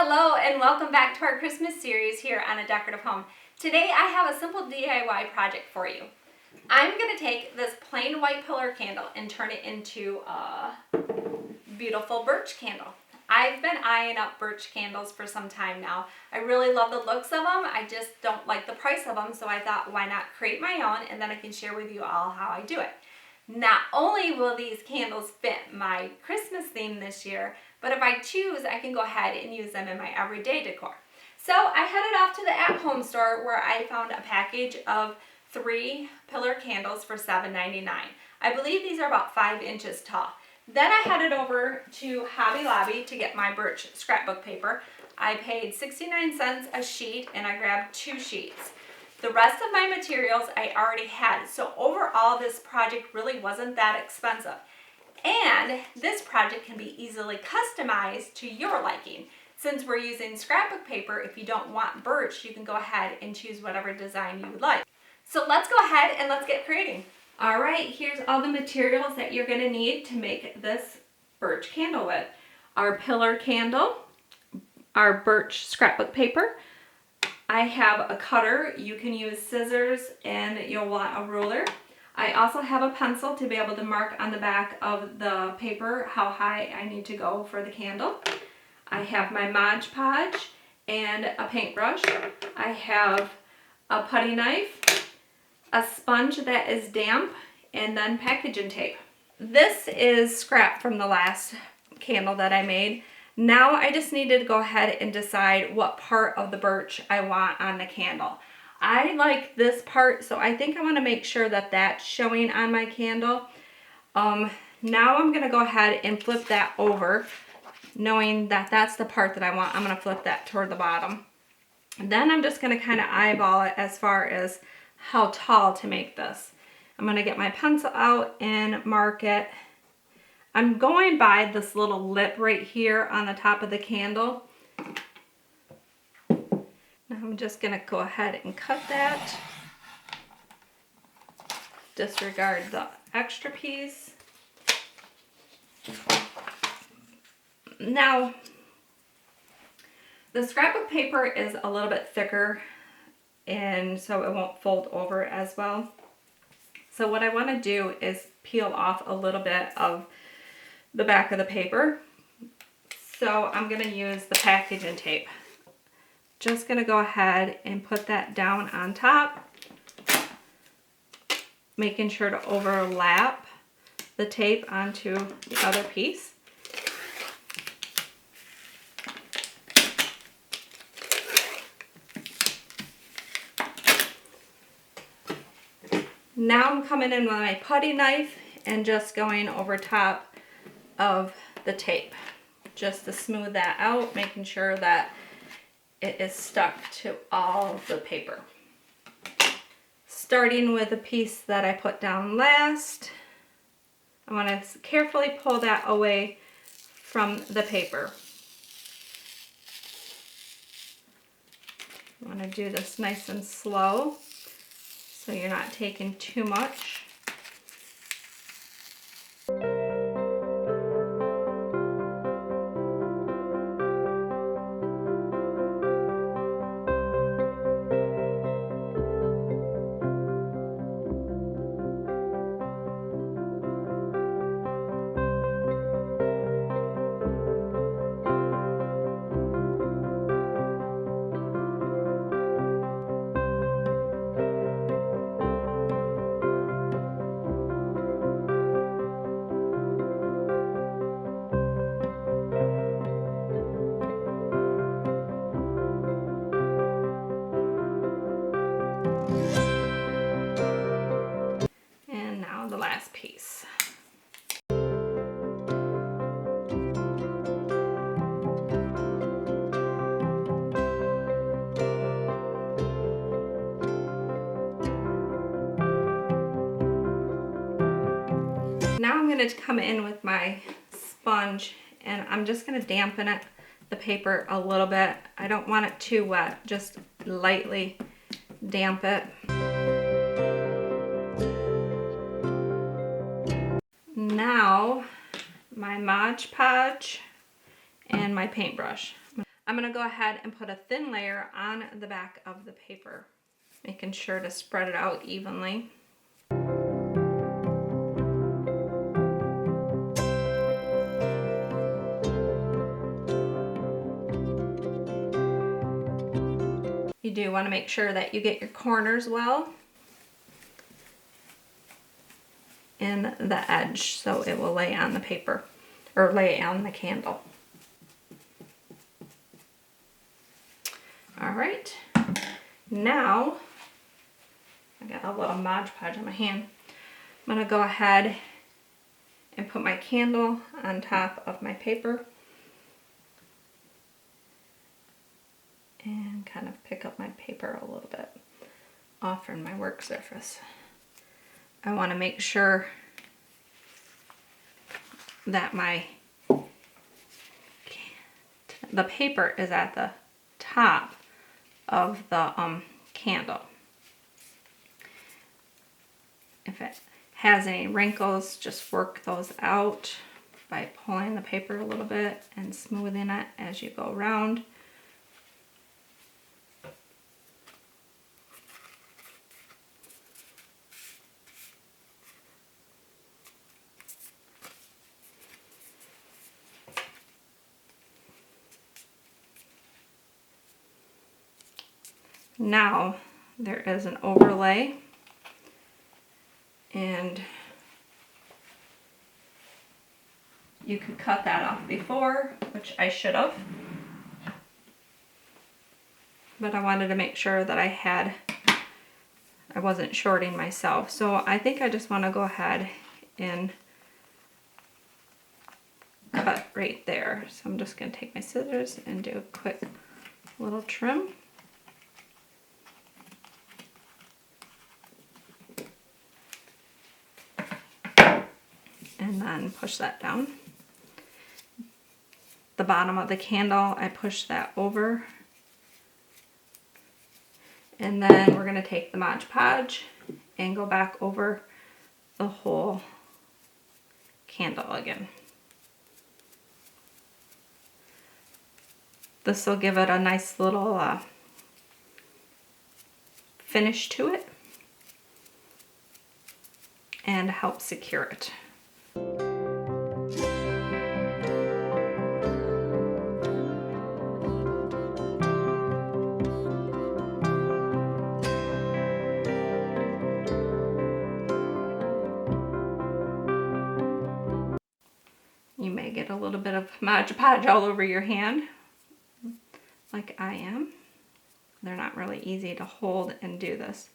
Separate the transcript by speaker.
Speaker 1: Hello and welcome back to our Christmas series here on A Decorative Home. Today I have a simple DIY project for you. I'm going to take this plain white pillar candle and turn it into a beautiful birch candle. I've been eyeing up birch candles for some time now. I really love the looks of them. I just don't like the price of them, so I thought why not create my own and then I can share with you all how I do it. Not only will these candles fit my Christmas theme this year, but if I choose, I can go ahead and use them in my everyday decor. So I headed off to the at-home store where I found a package of 3 pillar candles for $7.99. I believe these are about 5 inches tall. Then I headed over to Hobby Lobby to get my birch scrapbook paper. I paid 69 cents a sheet and I grabbed 2 sheets. The rest of my materials I already had, so overall this project really wasn't that expensive. And this project can be easily customized to your liking. Since we're using scrapbook paper, if you don't want birch, you can go ahead and choose whatever design you would like. So let's go ahead and let's get creating. All right, here's all the materials that you're gonna need to make this birch candle with. Our pillar candle, our birch scrapbook paper. I have a cutter. You can use scissors and you'll want a ruler. I also have a pencil to be able to mark on the back of the paper how high I need to go for the candle. I have my Mod Podge and a paintbrush. I have a putty knife, a sponge that is damp, and then packaging tape. This is scrap from the last candle that I made. Now I just needed to go ahead and decide what part of the birch I want on the candle. I like this part, so I think I want to make sure that that's showing on my candle. Now I'm going to go ahead and flip that over, knowing that that's the part that I want. I'm going to flip that toward the bottom. Then I'm just going to kind of eyeball it as far as how tall to make this. I'm going to get my pencil out and mark it. I'm going by this little lip right here on the top of the candle. Now I'm just going to go ahead and cut that. Disregard the extra piece. Now, the scrapbook paper is a little bit thicker and so it won't fold over as well. So what I want to do is peel off a little bit of the back of the paper. So I'm going to use the packaging tape. Just going to go ahead and put that down on top, making sure to overlap the tape onto the other piece. Now I'm coming in with my putty knife and just going over top of the tape just to smooth that out, making sure that it is stuck to all of the paper. Starting with the piece that I put down last, I want to carefully pull that away from the paper. I want to do this nice and slow so you're not taking too much. And now the last piece. Now I'm going to come in with my sponge and I'm just going to dampen it, the paper a little bit. I don't want it too wet, just lightly damp it. Now my Mod Podge and my paintbrush. I'm going to go ahead and put a thin layer on the back of the paper, making sure to spread it out evenly. You do want to make sure that you get your corners well in the edge so it will lay on the paper or lay on the candle. All right, now I got a little Mod Podge on my hand. I'm gonna go ahead and put my candle on top of my paper and kind of pick up my paper a little bit off from my work surface. I want to make sure that the paper is at the top of the candle. If it has any wrinkles, just work those out by pulling the paper a little bit and smoothing it as you go around. Now there is an overlay, and you could cut that off before, which I should have, but I wanted to make sure that I wasn't shorting myself. So I think I just want to go ahead and cut right there. So I'm just going to take my scissors and do a quick little trim. And then push that down. The bottom of the candle, I push that over. And then we're going to take the Mod Podge and go back over the whole candle again. This will give it a nice little finish to it and help secure it. You may get a little bit of Mod Podge all over your hand, like I am. They're not really easy to hold and do this.